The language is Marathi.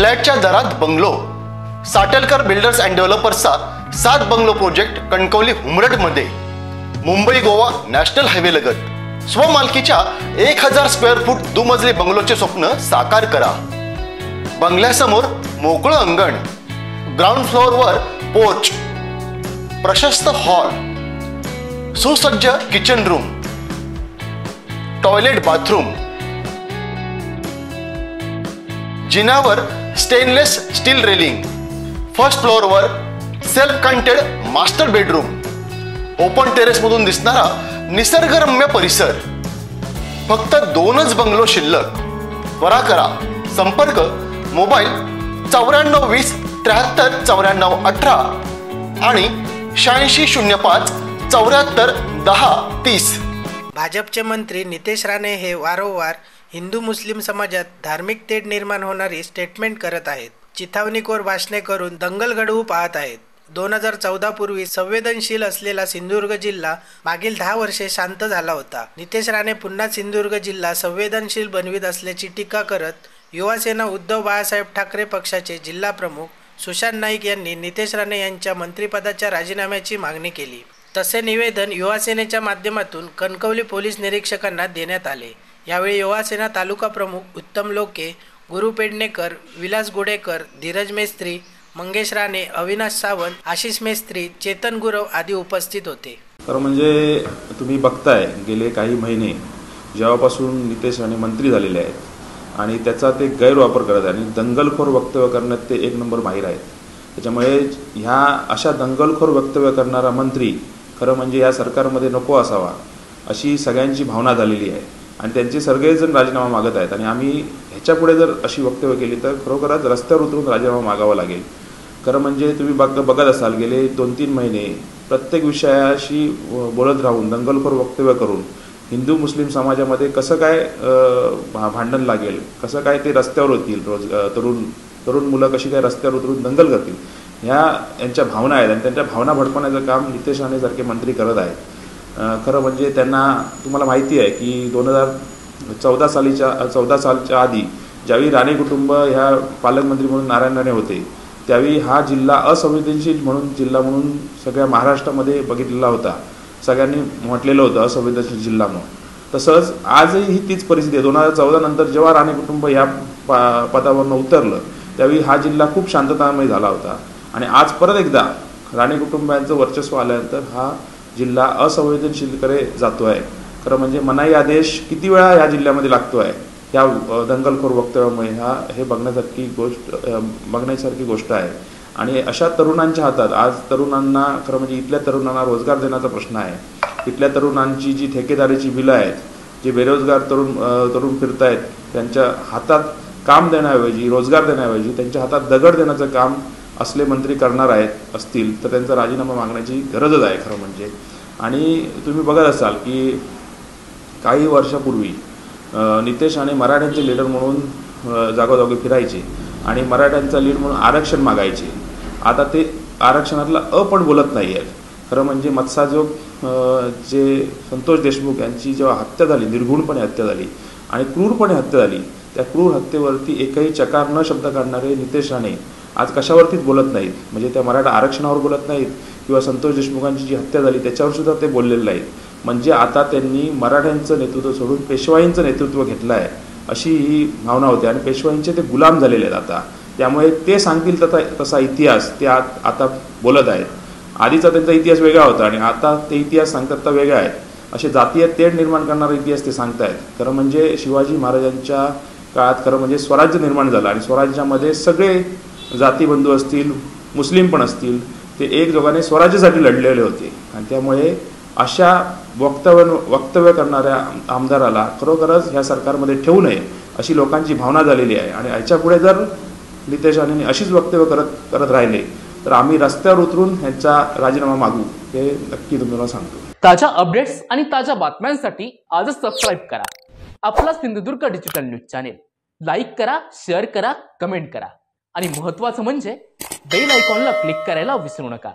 फ्लॅटच्या दरात बंगलो. साटलकर बिल्डर्स अँड डेव्हलपर्सचा 7 बंगलो प्रोजेक्ट कणकवली हुमरडमध्ये. मुंबई गोवा नॅशनल हायवे लगत स्वमालकीच्या 1000 स्क्वेअर फूट दुमजली बंगलोचे स्वप्न साकार करा. बंगल्यासमोर मोकळं अंगण, ग्राउंड फ्लोअरवर पोर्च, प्रशस्त हॉल, सुसज्ज किचन रूम, टॉयलेट बाथरूम, जिन्यावर स्टेनलेस स्टील रेलिंग, फर्स्ट फ्लोअरवर self contained master bedroom, open terrace मधून दिसणारा निसर्गरम्य परिसर. फक्त 2च बंगलो शिल्लक. त्वरा करा. संपर्क मोबाईल 9420 73 94 18 आणि 8605 74 10 30. भाजपचे मंत्री नितेश राणे हे वारंवार हिंदू मुस्लिम समाजात धार्मिक तेढ निर्माण होणारी स्टेटमेंट करत आहेत. चिथावणीखोर भाषणे करून दंगल घडवू पाहत आहेत. 2014 पूर्वी संवेदनशील असलेला सिंधुदुर्ग जिल्हा मागील 10 वर्षे शांत झाला होता. नितेश राणे पुन्हा सिंधुदुर्ग जिल्हा संवेदनशील बनवित असल्याची टीका करत युवासेना उद्धव बाळासाहेब ठाकरे पक्षाचे जिल्हा प्रमुख सुशांत नाईक यांनी नितेश राणे यांच्या मंत्रिपदाच्या राजीनाम्याची मागणी केली. तसे निवेदन युवासेनेच्या माध्यमातून कणकवली पोलीस निरीक्षकांना देण्यात आले. यावेळी युवासेना तालुका प्रमुख उत्तम लोके, गुरु पेडणेकर, विलास गोडेकर, धीरज मेस्त्री, मंगेश राणे, अविनाश सावंत, आशिष मेस्त्री, चेतन गुरव आदी उपस्थित होते. तर म्हणजे तुम्ही बघताय गेले काही महिने जेव्हापासून नितेश राणे मंत्री झालेले आहेत आणि त्याचा ते गैरवापर करत आहे आणि दंगलखोर वक्तव्य करण्यात ते 1 नंबर माहीर आहेत. त्याच्यामुळे ह्या अशा दंगलखोर वक्तव्य करणारा मंत्री खरं म्हणजे या सरकारमध्ये नको असावा अशी सगळ्यांची भावना झालेली आहे आणि त्यांचे सगळेजण राजीनामा मागत आहेत. आणि आम्ही ह्याच्यापुढे जर अशी वक्तव्य केली तर खरोखरच रस्त्यावर उतरून राजीनामा मागावा लागेल. खरं म्हणजे तुम्ही बघत असाल गेले 2-3 महिने प्रत्येक विषयाशी बोलत राहून दंगलखोर वक्तव्य करून हिंदू मुस्लिम समाजामध्ये कसं काय भांडण लागेल, कसं काय ते रस्त्यावर होतील, तरुण मुलं कशी काय रस्त्यावर उतरून दंगल करतील, ह्या यांच्या भावना आहेत आणि त्यांच्या भावना भडकवण्याचं काम नितेश राणेसारखे मंत्री करत आहेत. खरं म्हणजे त्यांना तुम्हाला माहिती आहे की 2014 सालच्या आधी ज्यावेळी राणे कुटुंब ह्या पालकमंत्री म्हणून नारायण राणे होते त्यावेळी हा जिल्हा असंवेदनशील जिल्हा म्हणून सगळ्या महाराष्ट्रामध्ये बघितलेला होता. सगळ्यांनी म्हटलेलं होतं असंवेदनशील जिल्हा म्हणून. तसंच आजही ही तीच परिस्थिती आहे. 2014 नंतर जेव्हा राणे कुटुंब ह्या पदावरनं उतरलं त्यावेळी हा जिल्हा खूप शांततामय झाला होता आणि आज परत एकदा राणे कुटुंबाचं वर्चस्व आल्यानंतर हा जिल्हा असंवेदनशीलकडे जातो आहे. खरं म्हणजे मनाई आदेश किती वेळा ह्या जिल्ह्यामध्ये लागतो आहे ह्या दंगलखोर वक्तव्यामुळे हे बघण्यासारखी गोष्ट आहे. आणि अशा तरुणांच्या हातात आज तरुणांना खरं म्हणजे इथल्या तरुणांना रोजगार देण्याचा प्रश्न आहे. इथल्या तरुणांची जी ठेकेदारीची बिलं आहेत, जे बेरोजगार तरुण फिरत आहेत त्यांच्या हातात काम देण्याऐवजी, रोजगार देण्याऐवजी त्यांच्या हातात दगड देण्याचं काम असले मंत्री करणार असतील तर त्यांचा राजीनामा मागण्याची गरजच आहे खरं म्हणजे. आणि तुम्ही बघत असाल की काही वर्षापूर्वी नितेश राणे मराठ्यांचे लीडर म्हणून जागोजागी फिरायचे आणि मराठ्यांचा लीड म्हणून आरक्षण मागायचे. आता ते आरक्षणातला पण बोलत नाही आहेत. खरं म्हणजे मत्साजोग जे संतोष देशमुख यांची जेव्हा हत्या झाली, निर्घुणपणे हत्या झाली आणि क्रूरपणे हत्या झाली, त्या क्रूर हत्येवरती एकही चकार न शब्द काढणारे नितेश राणे आज कशावरतीच बोलत नाहीत. म्हणजे त्या मराठा आरक्षणावर बोलत नाहीत किंवा संतोष देशमुखांची जी हत्या झाली त्याच्यावर सुद्धा ते बोललेले नाहीत. म्हणजे आता त्यांनी मराठ्यांचं नेतृत्व सोडून पेशवाईंचं नेतृत्व घेतलं आहे अशी ही भावना होते आणि पेशवाईंचे ते गुलाम झालेले आहेत आता. त्यामुळे ते सांगतील तसा इतिहास ते आता बोलत आहेत. आधीचा त्यांचा इतिहास वेगळा होता आणि आता ते इतिहास सांगतात तर वेगळा आहे. असे जातीय तेढ निर्माण करणारा इतिहास ते सांगतायत. खरं म्हणजे शिवाजी महाराजांच्या काळात खरं म्हणजे स्वराज्य निर्माण झालं आणि स्वराज्यामध्ये सगळे जातीबंधू असतील, मुस्लिम पण असतील, ते एकजोगाने स्वराज्यासाठी लढलेले होते. आणि त्यामुळे अशा वक्तव्य करणाऱ्या आमदाराला खरोखरच ह्या सरकारमध्ये ठेवू नये अशी लोकांची भावना झालेली आहे. आणि याच्या पुढे जर नितेश राणेंनी अशीच वक्तव्य करत राहिले तर आम्ही रस्त्यावर उतरून ह्यांचा राजीनामा मागू हे नक्की तुम्हाला सांगतो. ताज्या अपडेट्स आणि ताज्या बातम्यांसाठी आजच सबस्क्राईब करा आपला Sindhudurg digital news channel. Like करा, शेअर करा, कमेंट करा आणि महत्त्वाचं म्हणजे बेल आयकॉनला क्लिक करायला विसरू नका.